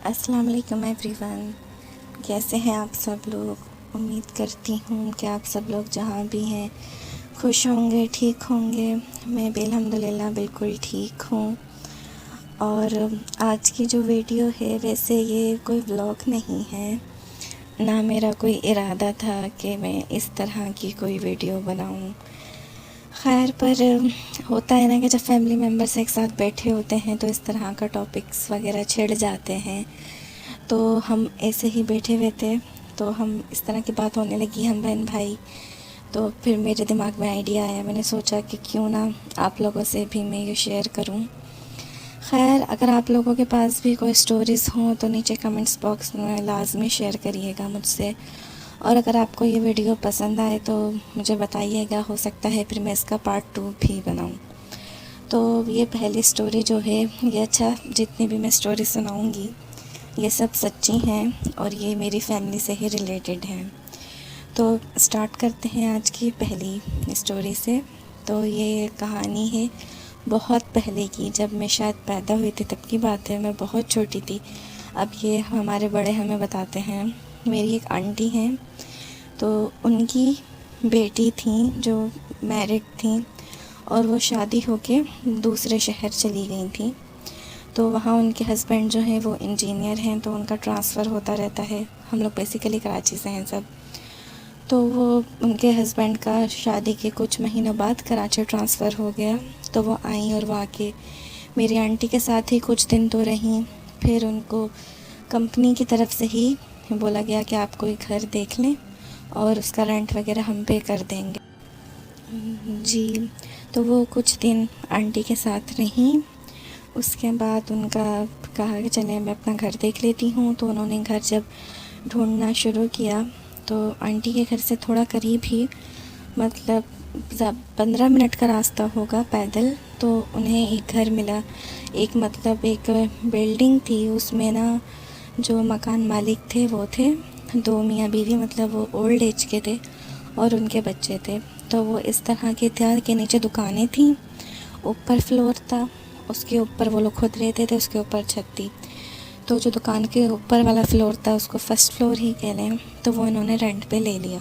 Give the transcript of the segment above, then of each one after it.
अस्सलाम वालेकुम एवरीवन। कैसे हैं आप सब लोग। उम्मीद करती हूँ कि आप सब लोग जहाँ भी हैं खुश होंगे, ठीक होंगे। मैं भी अल्हम्दुलिल्लाह बिल्कुल ठीक हूँ। और आज की जो वीडियो है, वैसे ये कोई व्लॉग नहीं है, ना मेरा कोई इरादा था कि मैं इस तरह की कोई वीडियो बनाऊँ। खैर, पर होता है ना कि जब फैमिली मेम्बर्स एक साथ बैठे होते हैं तो इस तरह का टॉपिक्स वगैरह छिड़ जाते हैं। तो हम ऐसे ही बैठे हुए थे, तो हम इस तरह की बात होने लगी, हम बहन भाई। तो फिर मेरे दिमाग में आइडिया आया, मैंने सोचा कि क्यों ना आप लोगों से भी मैं ये शेयर करूं। खैर, अगर आप लोगों के पास भी कोई स्टोरीज़ हों तो नीचे कमेंट्स बॉक्स में लाजमी शेयर करिएगा मुझसे। और अगर आपको ये वीडियो पसंद आए तो मुझे बताइएगा, हो सकता है फिर मैं इसका पार्ट 2 भी बनाऊँ। तो ये पहली स्टोरी जो है ये, अच्छा, जितनी भी मैं स्टोरी सुनाऊँगी ये सब सच्ची हैं और ये मेरी फैमिली से ही रिलेटेड हैं। तो स्टार्ट करते हैं आज की पहली स्टोरी से। तो ये कहानी है बहुत पहले की, जब मैं शायद पैदा हुई थी तब की बात है, मैं बहुत छोटी थी। अब ये हमारे बड़े हमें बताते हैं। मेरी एक आंटी हैं, तो उनकी बेटी थी जो मैरिड थी और वो शादी होके दूसरे शहर चली गई थी। तो वहाँ उनके हस्बैंड जो हैं वो इंजीनियर हैं, तो उनका ट्रांसफ़र होता रहता है। हम लोग बेसिकली कराची से हैं सब। तो वो उनके हस्बैंड का शादी के कुछ महीनों बाद कराची ट्रांसफ़र हो गया। तो वो आई और वो आके मेरी आंटी के साथ ही कुछ दिन तो रहीं। फिर उनको कंपनी की तरफ से ही बोला गया कि आप कोई घर देख लें और उसका रेंट वगैरह हम पे कर देंगे। जी, तो वो कुछ दिन आंटी के साथ रहीं। उसके बाद उनका कहा कि चलें मैं अपना घर देख लेती हूँ। तो उन्होंने घर जब ढूंढना शुरू किया तो आंटी के घर से थोड़ा करीब ही, मतलब 15 मिनट का रास्ता होगा पैदल, तो उन्हें एक घर मिला। एक, मतलब एक बिल्डिंग थी, उसमें ना जो मकान मालिक थे वो थे 2 मियाँ बीवी, मतलब वो ओल्ड एज के थे और उनके बच्चे थे। तो वो इस तरह के थे कि नीचे दुकानें थीं, ऊपर फ्लोर था, उसके ऊपर वो लोग खुद रहते थे, उसके ऊपर छत थी। तो जो दुकान के ऊपर वाला फ्लोर था उसको फर्स्ट फ्लोर ही कह लें। तो वो इन्होंने रेंट पे ले लिया।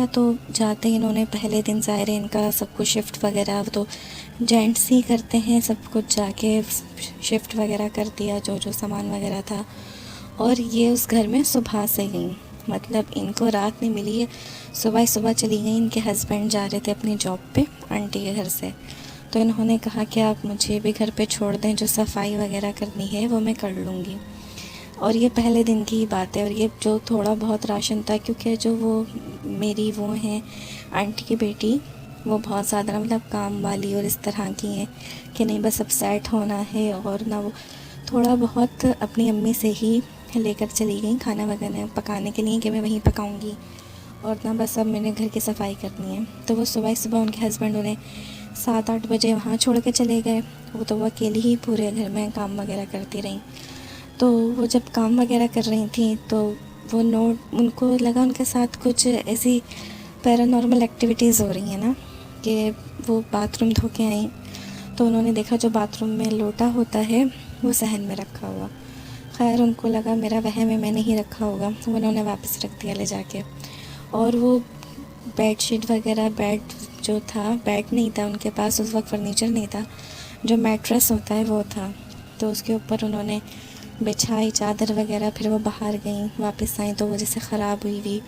तो जाते ही इन्होंने पहले दिन, ज़ाहिर है इनका सब कुछ शिफ्ट वगैरह तो जेंट्स ही करते हैं, सब कुछ जाके शिफ्ट वगैरह कर दिया जो जो सामान वगैरह था। और ये उस घर में सुबह से गई, मतलब इनको रात नहीं मिली है, सुबह सुबह चली गई। इनके हस्बैंड जा रहे थे अपनी जॉब पे आंटी के घर से। तो इन्होंने कहा कि आप मुझे भी घर पे छोड़ दें, जो सफाई वगैरह करनी है वो मैं कर लूँगी। और ये पहले दिन की ही बात है। और ये जो थोड़ा बहुत राशन था, क्योंकि जो वो मेरी वो हैं आंटी की बेटी, वो बहुत ज़्यादा मतलब काम वाली और इस तरह की हैं कि नहीं बस अब सेट होना है। और ना वो थोड़ा बहुत अपनी अम्मी से ही लेकर चली गई खाना वगैरह पकाने के लिए कि मैं वहीं पकाऊंगी, और ना बस अब मैंने घर की सफाई करनी है। तो वो सुबह सुबह उनके हस्बैंड उन्हें 7-8 बजे वहाँ छोड़ के चले गए। वो अकेली ही पूरे घर में काम वगैरह करती रहीं। तो वो जब काम वगैरह कर रही थी तो वो नोट, उनको लगा उनके साथ कुछ ऐसी पैरानॉर्मल एक्टिविटीज़ हो रही हैं ना, कि वो बाथरूम धो के आई। तो उन्होंने देखा जो बाथरूम में लोटा होता है वो सहन में रखा हुआ। खैर, उनको लगा मेरा वहम है, मैंने ही रखा होगा। वो उन्होंने वापस रख दिया ले जाके। और वो बेडशीट वगैरह, बेड जो था, बेड नहीं था उनके पास उस वक्त, फर्नीचर नहीं था, जो मैट्रेस होता है वो था। तो उसके ऊपर उन्होंने बिछाई चादर वगैरह। फिर वो बाहर गई, वापस आई तो वो जैसे ख़राब हुई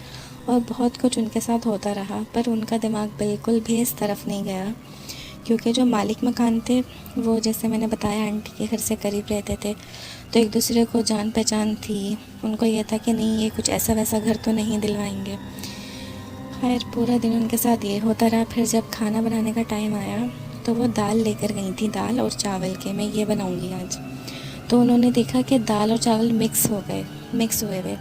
और बहुत कुछ उनके साथ होता रहा। पर उनका दिमाग बिल्कुल भी इस तरफ नहीं गया, क्योंकि जो मालिक मकान थे वो, जैसे मैंने बताया, आंटी के घर से करीब रहते थे, तो एक दूसरे को जान पहचान थी। उनको ये था कि नहीं, ये कुछ ऐसा वैसा घर तो नहीं दिलवाएंगे। खैर, पूरा दिन उनके साथ ये होता रहा। फिर जब खाना बनाने का टाइम आया तो वो दाल लेकर गई थी, दाल और चावल के, मैं ये बनाऊंगी आज। तो उन्होंने देखा कि दाल और चावल मिक्स हुए हुए।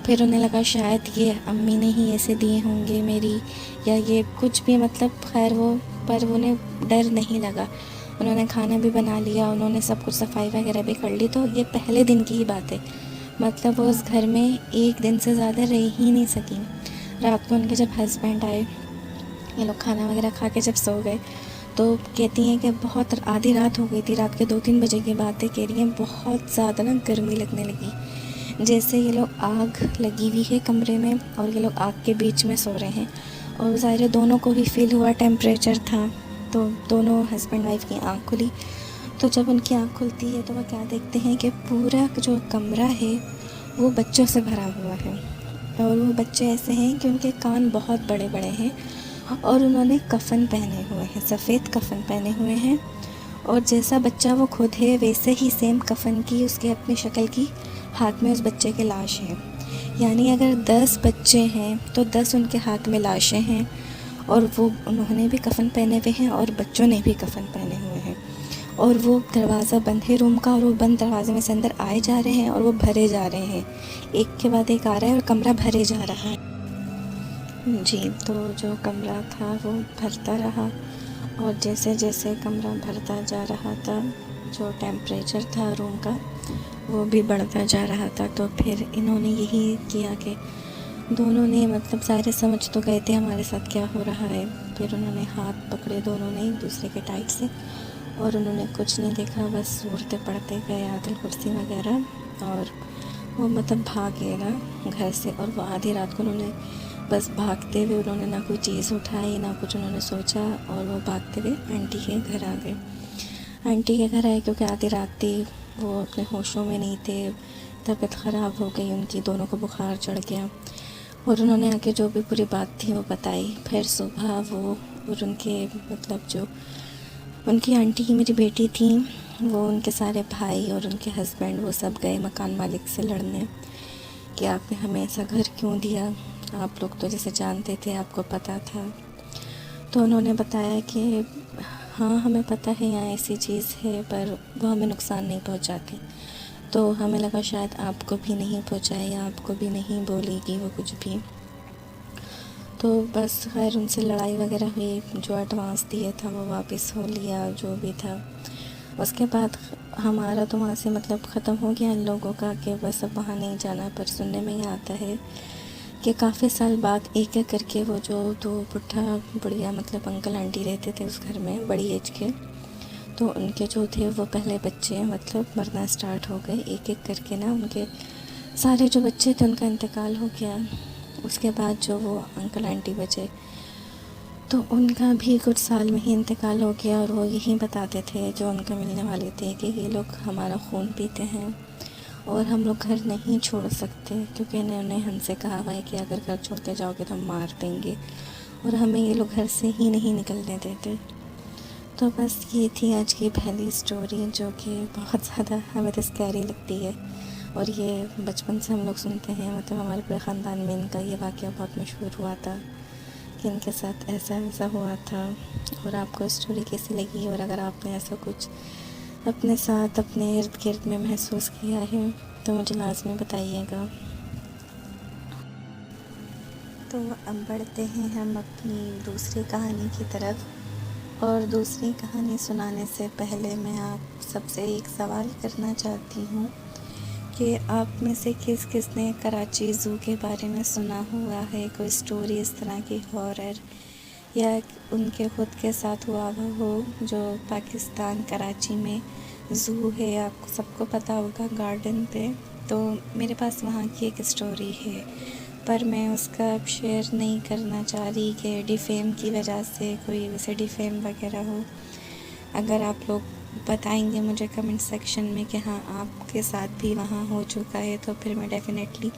फिर उन्हें लगा शायद ये अम्मी ने ही ऐसे दिए होंगे मेरी, या ये कुछ भी, मतलब खैर वो, पर उन्हें डर नहीं लगा। उन्होंने खाना भी बना लिया, उन्होंने सब कुछ सफाई वगैरह भी कर ली। तो ये पहले दिन की ही बात है, मतलब वो उस घर में एक दिन से ज़्यादा रह ही नहीं सकी। रात को उनके जब हस्बैंड आए, ये लोग खाना वगैरह खा के जब सो गए, तो कहती हैं कि बहुत आधी रात हो गई थी, रात के 2-3 बजे की बात है, कह रही हैं बहुत ज़्यादा ना गर्मी लगने लगी, जैसे ये लोग आग लगी हुई है कमरे में और ये लोग आग के बीच में सो रहे हैं। और ज़ाहिर है दोनों को ही फील हुआ, टेम्परेचर था, तो दोनों हस्बैंड वाइफ की आँख खुली। तो जब उनकी आँख खुलती है तो वह क्या देखते हैं कि पूरा जो कमरा है वो बच्चों से भरा हुआ है। और वो बच्चे ऐसे हैं कि उनके कान बहुत बड़े बड़े हैं और उन्होंने कफ़न पहने हुए हैं, सफ़ेद कफ़न पहने हुए हैं। और जैसा बच्चा वो खुद है वैसे ही सेम कफ़न की उसके अपनी शक्ल की हाथ में उस बच्चे की लाश है। यानी अगर 10 बच्चे हैं तो 10 उनके हाथ में लाशें हैं, और वो उन्होंने भी कफ़न पहने हुए हैं और बच्चों ने भी कफ़न पहने हुए हैं। और वो दरवाज़ा बंद है रूम का, और वो बंद दरवाज़े में से अंदर आए जा रहे हैं और वो भरे जा रहे हैं, एक के बाद एक आ रहा है और कमरा भरे जा रहा है। जी, तो जो कमरा था वो भरता रहा, और जैसे जैसे कमरा भरता जा रहा था जो टेम्परेचर था रूम का वो भी बढ़ता जा रहा था। तो फिर इन्होंने यही किया कि दोनों ने मतलब सारे समझ तो गए थे हमारे साथ क्या हो रहा है। फिर उन्होंने हाथ पकड़े दोनों ने एक दूसरे के टाइट से, और उन्होंने कुछ नहीं देखा, बस सूरतें पढ़ते गए आयतुल कुर्सी वगैरह, और वो मतलब भाग गए ना घर से। और वो आधी रात को उन्होंने बस भागते हुए, उन्होंने ना कोई चीज़ उठाई ना कुछ उन्होंने सोचा, और वो भागते हुए आंटी के घर आ गए। आंटी के घर आए क्योंकि आधी रात थी, वो अपने होशों में नहीं थे, तबीयत ख़राब हो गई उनकी, दोनों को बुखार चढ़ गया। और उन्होंने आके जो भी पूरी बात थी वो बताई। फिर सुबह वो और उनके मतलब जो उनकी आंटी की मेरी बेटी थी, वो उनके सारे भाई और उनके हस्बैंड वो सब गए मकान मालिक से लड़ने कि आपने हमें ऐसा घर क्यों दिया, आप लोग तो जैसे जानते थे, आपको पता था। तो उन्होंने बताया कि हाँ हमें पता है यहाँ ऐसी चीज़ है, पर वो हमें नुकसान नहीं पहुँचाती। तो हमें लगा शायद आपको भी नहीं पहुँचाए या आपको भी नहीं बोलेगी वो कुछ भी। तो बस खैर उनसे लड़ाई वगैरह हुई, जो एडवांस दिया था वो वापस हो लिया, जो भी था। उसके बाद हमारा तो वहाँ से मतलब ख़त्म हो गया इन लोगों का कि बस अब वहाँ नहीं जाना। पर सुनने में ही आता है कि काफ़ी साल बाद एक एक करके वो जो दो बुढ़ा बुढ़िया मतलब अंकल आंटी रहते थे उस घर में बड़ी एज के, तो उनके जो थे वो पहले बच्चे मतलब मरना स्टार्ट हो गए एक एक करके ना। उनके सारे जो बच्चे थे उनका इंतकाल हो गया। उसके बाद जो वो अंकल आंटी बचे तो उनका भी कुछ साल में ही इंतकाल हो गया। और वो यही बताते थे जो उनके मिलने वाले थे कि ये लोग हमारा खून पीते हैं और हम लोग घर नहीं छोड़ सकते, क्योंकि इन्होंने हमसे कहा हुआ है कि अगर घर छोड़ के जाओगे तो हम मार देंगे, और हमें ये लोग घर से ही नहीं निकलने देते। तो बस ये थी आज की पहली स्टोरी, जो कि बहुत ज़्यादा हमें तो स्कैरी लगती है। और ये बचपन से हम लोग सुनते हैं, मतलब हमारे पूरे ख़ानदान में इनका ये वाक़या बहुत मशहूर हुआ था कि इनके साथ ऐसा ऐसा हुआ था। और आपको स्टोरी कैसी लगी, और अगर आपने ऐसा कुछ अपने साथ अपने इर्द गिर्द में महसूस किया है तो मुझे लाज़मी बताइएगा। तो अब बढ़ते हैं हम अपनी दूसरी कहानी की तरफ। और दूसरी कहानी सुनाने से पहले मैं आप सबसे एक सवाल करना चाहती हूँ कि आप में से किस किस ने कराची ज़ू के बारे में सुना हुआ है, कोई स्टोरी इस तरह की हॉरर या उनके ख़ुद के साथ हुआ हो। जो पाकिस्तान कराची में ज़ू है, आपको सबको पता होगा गार्डन पे, तो मेरे पास वहाँ की एक स्टोरी है, पर मैं उसका अब शेयर नहीं करना चाह रही कि डिफेम की वजह से कोई वैसे डिफेम वगैरह हो। अगर आप लोग बताएंगे मुझे कमेंट सेक्शन में कि हाँ आपके साथ भी वहाँ हो चुका है, तो फिर मैं डेफ़िनेटली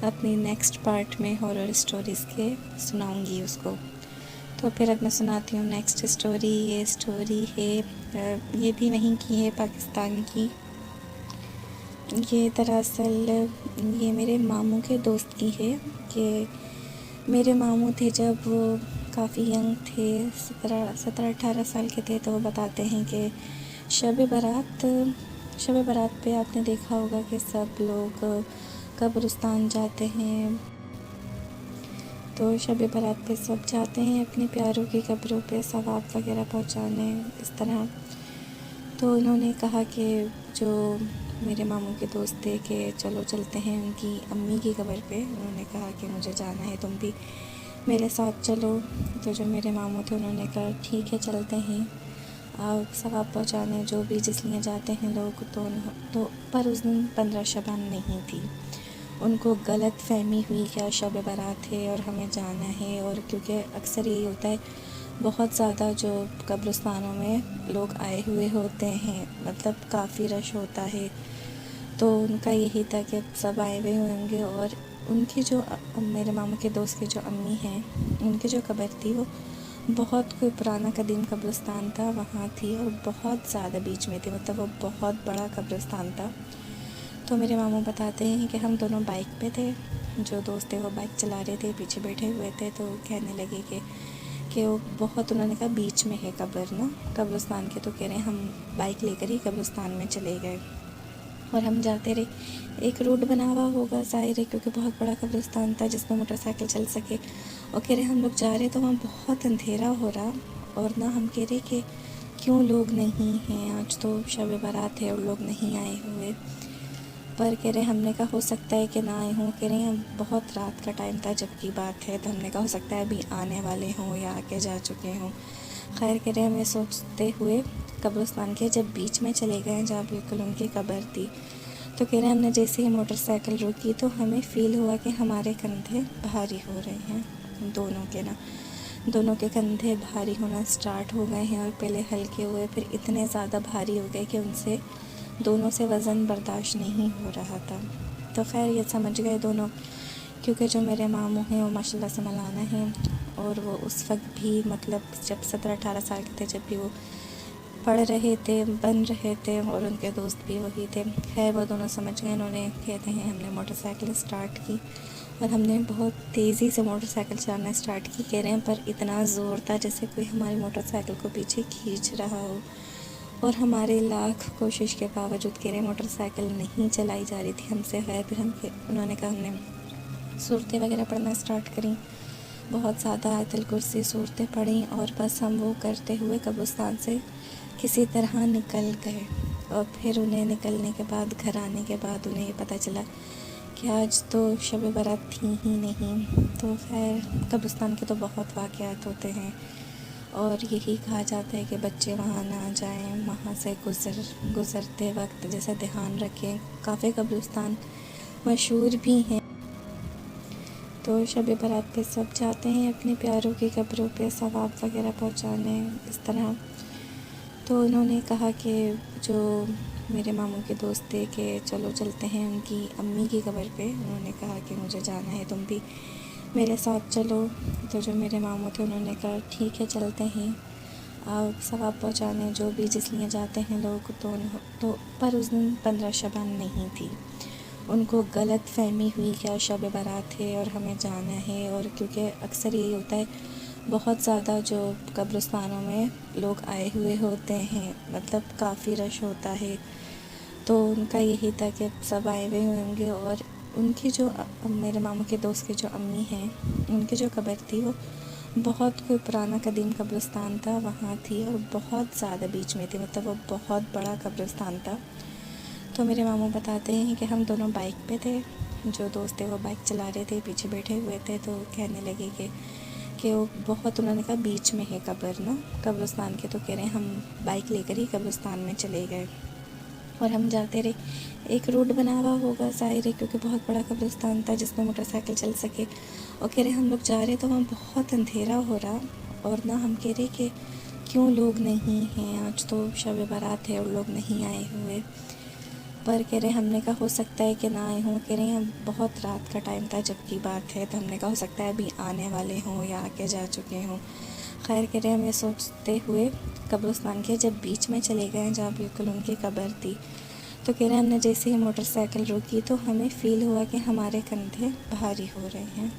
अपनी नेक्स्ट पार्ट में हॉरर स्टोरीज़ के सुनाऊंगी उसको। तो फिर अब मैं सुनाती हूँ नेक्स्ट स्टोरी। ये स्टोरी है ये भी वहीं की है, पाकिस्तान की। ये दरअसल ये मेरे मामू के दोस्त की है कि मेरे मामू थे जब वो काफ़ी यंग थे, 17-18 साल के थे, तो वो बताते हैं कि शब बारात पे आपने देखा होगा कि सब लोग कब्रिस्तान जाते हैं। तो शब बारात पे सब जाते हैं अपने प्यारों की कब्रों पे सवाब वगैरह पहुंचाने, इस तरह। तो उन्होंने कहा कि जो मेरे मामू के दोस्त थे कि चलो चलते हैं उनकी अम्मी की कब्र पे। उन्होंने कहा कि मुझे जाना है, तुम भी मेरे साथ चलो। तो जो मेरे मामू थे उन्होंने कहा ठीक है चलते हैं, आप सवाब पहुँचाने जो भी जिस लिए जाते हैं लोग। तो पर उस दिन 15 शबान नहीं थी। उनको गलत फहमी हुई कि आज शब बारात है और हमें जाना है। और क्योंकि अक्सर यही होता है, बहुत ज़्यादा जो कब्रिस्तानों में लोग आए हुए होते हैं, मतलब काफ़ी रश होता है। तो उनका यही था कि सब आए हुए होंगे। और उनकी जो मेरे मामू के दोस्त की जो अम्मी हैं, उनकी जो कब्र थी वो बहुत कोई पुराना कदीम कब्रिस्तान था, वहाँ थी और बहुत ज़्यादा बीच में थी, मतलब वो बहुत बड़ा कब्रिस्तान था। तो मेरे मामू बताते हैं कि हम दोनों बाइक पे थे, जो दोस्त थे वो बाइक चला रहे थे, पीछे बैठे हुए थे। तो कहने लगे कि वो बहुत, उन्होंने कहा बीच में है कब्र ना कब्रिस्तान के। तो कह रहे हैं हम बाइक लेकर ही कब्रिस्तान में चले गए और हम जाते रहे। एक रोड बना हुआ होगा ज़ाहिर है, क्योंकि बहुत बड़ा कब्रिस्तान था जिसमें मोटरसाइकिल चल सके। और कह रहे हम लोग जा रहे तो वहाँ बहुत अंधेरा हो रहा, और ना हम कह रहे कि क्यों लोग नहीं हैं, आज तो शब बारात है और लोग नहीं आए हुए। पर कह रहे हमने कहा हो सकता है कि ना आए हों। कह रहे हैं बहुत रात का टाइम था जब की बात है, तो हमने कहा हो सकता है अभी आने वाले हों या आके जा चुके हों। खैर कह रहे हमें सोचते हुए कब्रिस्तान के जब बीच में चले गए जहाँ बिल्कुल उनकी कब्र थी, तो कह रहे हमने जैसे ही मोटरसाइकिल रोकी तो हमें फ़ील हुआ कि हमारे कंधे भारी हो रहे हैं। दोनों के कंधे भारी होना स्टार्ट हो गए हैं, और पहले हल्के हुए, फिर इतने ज़्यादा भारी हो गए कि उनसे दोनों से वज़न बर्दाश्त नहीं हो रहा था। तो खैर ये समझ गए दोनों, क्योंकि जो मेरे मामू हैं वो माशाल्लाह से मौलाना हैं, और वो उस वक्त भी, मतलब जब 17-18 साल के थे, जब भी वो पढ़ रहे थे, बन रहे थे, और उनके दोस्त भी वही थे। खैर वो दोनों समझ गए। उन्होंने कहते हैं हमने मोटरसाइकिल स्टार्ट की और हमने बहुत तेज़ी से मोटरसाइकिल चलाना स्टार्ट की। कह रहे हैं पर इतना ज़ोर था जैसे कोई हमारी मोटरसाइकिल को पीछे खींच रहा हो, और हमारे लाख कोशिश के बावजूद कह रहे मोटरसाइकिल नहीं चलाई जा रही थी हमसे। खैर फिर उन्होंने कहा हमने सूरतें वगैरह पढ़ना स्टार्ट करी, बहुत ज़्यादा आयतुल कुर्सी सूरतें पढ़ी, और बस हम वो करते हुए कब्रिस्तान से किसी तरह निकल गए। और फिर उन्हें निकलने के बाद, घर आने के बाद उन्हें ये पता चला कि आज तो शब बारात थी ही नहीं। तो खैर कब्रिस्तान के तो बहुत वाक़यात होते हैं, और यही कहा जाता है कि बच्चे वहाँ ना जाएं, वहाँ से गुज़रते वक्त जैसे ध्यान रखें। काफ़ी कब्रिस्तान मशहूर भी हैं, तो शब बारात पे सब जाते हैं अपने प्यारों की कब्रों पे सवाब वगैरह पहुँचाने इस तरह। तो उन्होंने कहा कि जो मेरे मामू के दोस्त थे कि चलो चलते हैं उनकी अम्मी की कब्र पे। उन्होंने कहा कि मुझे जाना है, तुम भी मेरे साथ चलो। तो जो मेरे मामू थे उन्होंने कहा ठीक है चलते हैं, आप सवाब पहुँचाने जो भी जिस लिए जाते हैं लोग। तो पर उस दिन 15 शबान नहीं थी। उनको गलत फहमी हुई कि आज शब बारात है और हमें जाना है। और क्योंकि अक्सर यही होता है, बहुत ज़्यादा जो कब्रिस्तानों में लोग आए हुए होते हैं, मतलब काफ़ी रश होता है। तो उनका यही था कि सब आए हुए होंगे। और उनकी जो मेरे मामू के दोस्त की जो अम्मी हैं, उनकी जो कब्र थी वो बहुत कोई पुराना कदीम कब्रिस्तान था, वहाँ थी और बहुत ज़्यादा बीच में थी, मतलब वो बहुत बड़ा कब्रिस्तान था। तो मेरे मामू बताते हैं कि हम दोनों बाइक पे थे, जो दोस्त थे वो बाइक चला रहे थे, पीछे बैठे हुए थे। तो कहने लगे कि वो बहुत, उन्होंने कहा बीच में है कब्र ना कब्रिस्तान के। तो कह रहे हम बाइक लेकर ही कब्रिस्तान में चले गए और हम जाते रहे। एक रोड बना हुआ होगा ज़ाहिर है, क्योंकि बहुत बड़ा कब्रिस्तान था जिसमें मोटरसाइकिल चल सके। और कह रहे हम लोग जा रहे तो वहाँ बहुत अंधेरा हो रहा, और ना हम कह रहे कि क्यों लोग नहीं हैं, आज तो शब बारात है और लोग नहीं आए हुए। पर कह रहे हमने कहा हो सकता है कि ना आए हों। कह रहे हैं बहुत रात का टाइम था जब की बात है, तो हमने कहा हो सकता है अभी आने वाले हों या आके जा चुके हों। खैर कह रहे हमें सोचते हुए कब्रिस्तान के जब बीच में चले गए जहाँ बिल्कुल उनकी कब्र थी, तो कह रहे हमने जैसे ही मोटरसाइकिल रोकी तो हमें फ़ील हुआ कि हमारे कंधे भारी हो रहे हैं।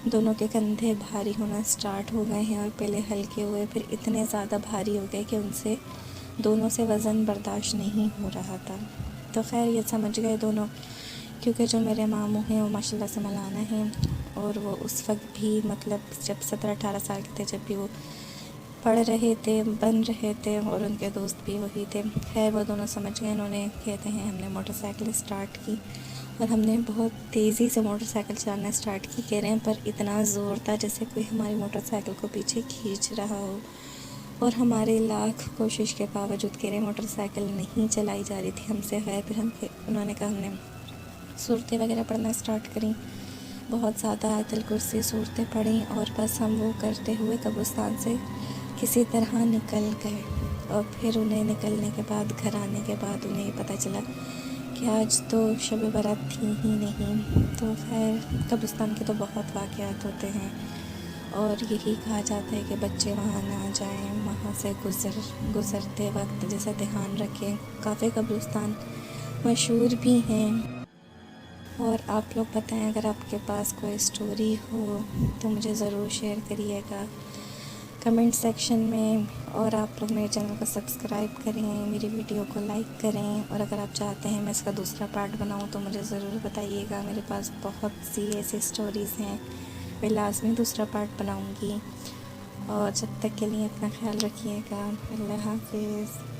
दोनों के कंधे भारी होना स्टार्ट हो गए हैं, और पहले हल्के हुए, फिर इतने ज़्यादा भारी हो गए कि उनसे दोनों से वज़न बर्दाश्त नहीं हो रहा था। तो खैर ये समझ गए दोनों, क्योंकि जो मेरे मामू हैं वो माशाल्लाह से मौलाना हैं, और वो उस वक्त भी, मतलब जब 17-18 साल के थे, जब भी वो पढ़ रहे थे, बन रहे थे, और उनके दोस्त भी वही थे। खैर वो दोनों समझ गए। उन्होंने कहते हैं हमने मोटरसाइकिल स्टार्ट की और हमने बहुत तेज़ी से मोटरसाइकिल चलाना स्टार्ट की कह रहे हैं, पर इतना ज़ोर था जैसे कोई हमारी मोटरसाइकिल को पीछे खींच रहा हो। और हमारे लाख कोशिश के बावजूद कह रहे मोटरसाइकिल नहीं चलाई जा रही थी हमसे। खैर फिर उन्होंने कहा हमने सूरतें वगैरह पढ़ना स्टार्ट करी, बहुत ज़्यादा आयतल कुर्सी सूरतें पढ़ी, और बस हम वो करते हुए कब्रिस्तान से किसी तरह निकल गए। और फिर उन्हें निकलने के बाद, घर आने के बाद उन्हें पता चला कि आज तो शब बारात थी ही नहीं। तो खैर कब्रिस्तान के तो बहुत वाक़यात होते हैं, और यही कहा जाता है कि बच्चे वहाँ ना जाएं, वहाँ से गुज़रते वक्त जैसा ध्यान रखें। काफ़ी कब्रिस्तान मशहूर भी हैं। और आप लोग बताएं अगर आपके पास कोई स्टोरी हो तो मुझे ज़रूर शेयर करिएगा कमेंट सेक्शन में। और आप लोग मेरे चैनल को सब्सक्राइब करें, मेरी वीडियो को लाइक करें, और अगर आप चाहते हैं मैं इसका दूसरा पार्ट बनाऊं तो मुझे ज़रूर बताइएगा। मेरे पास बहुत सी ऐसी स्टोरीज़ हैं, मैं लाज़मी दूसरा पार्ट बनाऊंगी। और जब तक के लिए अपना ख्याल रखिएगा। अल्लाह हाफिज़।